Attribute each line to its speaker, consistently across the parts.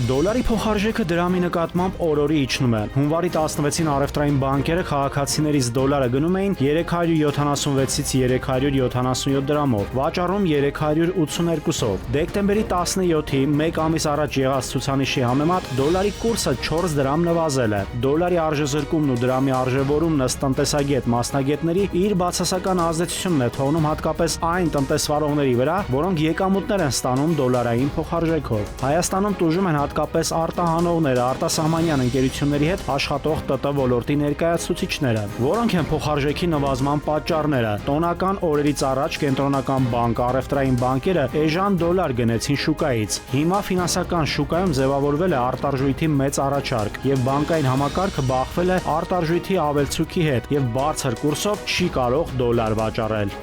Speaker 1: Դոլարի փոխարժեքը դրամի նկատմամբ օր-օրի իջնում է։ Հունվարի 16-ին առևտրային բանկերը քաղաքացիներից դոլարը գնում էին 376-ից 377 դրամով, վաճառում 382-ով։ Դեկտեմբերի 17-ի մեկ ամիս առաջ եղած ցուցանիշի համեմատ դոլարի կուրսը 4 դրամ նվազել է։ Դոլարի արժեզրկումն ու դրամի արժևորումն ըստ տնտեսագետ մասնագետների իր բացասական ազդեցությունն է թողնում հատկապես այն տնտեսվարողների վրա, որոնք եկամուտներ են ստանում դոլարային փոխարժեքով։ Հայաստանում տուժում են հատկապես արտահանողները, արտասահմանյան ընկերությունների հետ աշխատող ՏՏ ոլորտի ներկայացուցիչները, որոնք են փոխարժեքի նվազման պատճառները։ Տոնական օրերից առաջ Կենտրոնական բանկը, առևտրային բանկերը էժան դոլար գնեցին շուկայից։ Հիմա ֆինանսական շուկայում ձևավորվել է արտարժույթի մեծ առաջարկ, եւ բանկային համակարգը բախվել է արտարժույթի ավելցուկի հետ եւ բարձր կուրսով չի կարող դոլար վաճառել։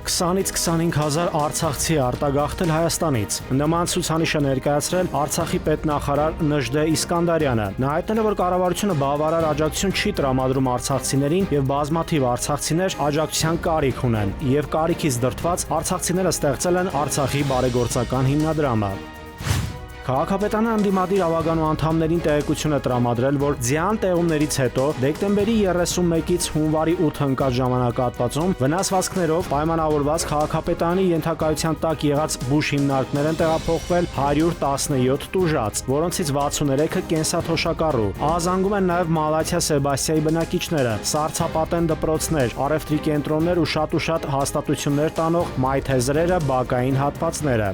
Speaker 1: 20-ից 25 հազար արցախցի արտագաղթել Հայաստանից։ Նման ցուցանիշը ներկայացրել Արցախի պետնախարար Նժդե Իսկանդարյանը։ Նա հայտնել է, որ կառավարությունը բավարար աջակցություն չի տրամադրում արցախցիներին եւ բազմաթիվ արցախցիներ աջակցության կարիք ունեն։ Եվ կարիքից դրդված արցախցիները ստեղծել են Արցախի բարեգործական հիմնադրամը։ Քաղաքապետարանը ընդդիմադիր ավագանու անդամներին տեղեկություն է տրամադրել, որ ձյան տեղումներից հետո դեկտեմբերի 31-ից հունվարի 8 ընկած ժամանակահատվածում վնասվածքներով պայմանավորված քաղաքապետարանի ենթակայության տակ եղած բուժ հիմնարկներ են տեղափոխվել 117 տուժած, որոնցից 63-ը կենսաթոշակառու։ Ահազանգում են նաև Մալաթիա Սեբաստիայի բնակիչները, սառցապատեն դպրոցներ, առևտրի կենտրոններ ու շատ հաստատություններ տանող մայթեզրերը, բակային հատվածները։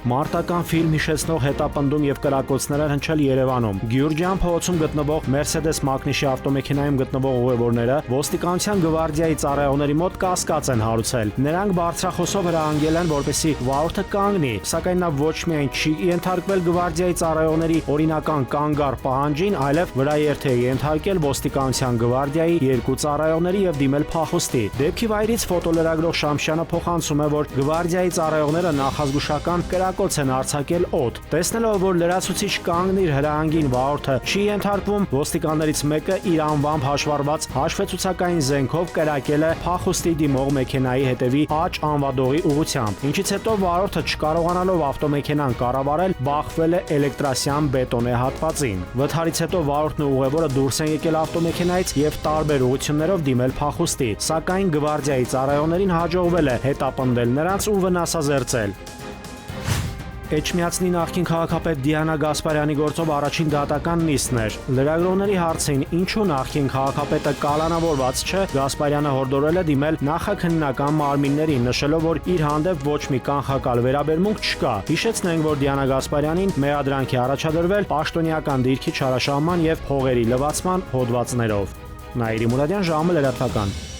Speaker 1: Մարտական ֆիլմ հիշեցնող հետապնդում եւ կրակոցներ են հնչել Երևանում։ Գյուրջյան փողոցում գտնվող Mercedes Magnus-ի ավտոմեքենայում գտնվող ուղևորները ոստիկանության գվարդիայի ծառայողների մոտ կասկած են հարուցել։ Նրանք բարձրախոսով հրահանգել են, որպեսզի վարորդը կանգնի, սակայն նա ոչ միայն չի ենթարկվել գվարդիայի ծառայողների օրինական կանգառ պահանջին, այլև վրաերթ է ենթարկել ոստիկանության գվարդիայի երկու ծառայողների եւ դիմել փախուստի։ Դեպքի վայրից ֆոտոլրագրող Շամշյանը փոխանցում է, որ գվարդիայի ծառայողները նախազգուշական կոց են արձակել օդ։ Տեսնելով, որ լրացուցիչ կանգնիր հրահանգին վարորդը չի ենթարկվում, ոստիկաններից մեկը իր անվամբ հաշվառված հաշվեցուցակային զենքով կրակել է փախուստի դիմող մեքենայի հետևի աջ անվադողի ուղղությամբ, ինչից հետո վարորդը չկարողանալով ավտոմեքենան կառավարել, բախվել է էլեկտրասյան բետոնե հատվածին։ Վթարից հետո վարորդն ու ուղևորը դուրս են եկել ավտոմեքենայից եւ տարբեր ուղղություններով դիմել փախուստի, սակայն գվարդիայի ծառայողներին հաջողվել է հետապնդել նրանց ու վնասազերծել։ Էջմիածնի նախկին քաղաքապետ Դիանա Գասպարյանի գործով առաջին դատական նիստն էր։ Լրագրողների հարցին, ինչու նախկին քաղաքապետը կալանավորված չէ, Գասպարյանը հորդորել է դիմել նախաքննական մարմիններին, նշելով, որ իր հանդեպ ոչ մի կանխակալ վերաբերմունք չկա։ Հիշեցնենք, որ Դիանա Գասպարյանին մեղադրանք է առաջադրվել պաշտոնյական դիրքի չարաշահման եւ հողերի լվացման հոդվածներով։ Նաիրի Մուրադյան, ժամը լրատվական։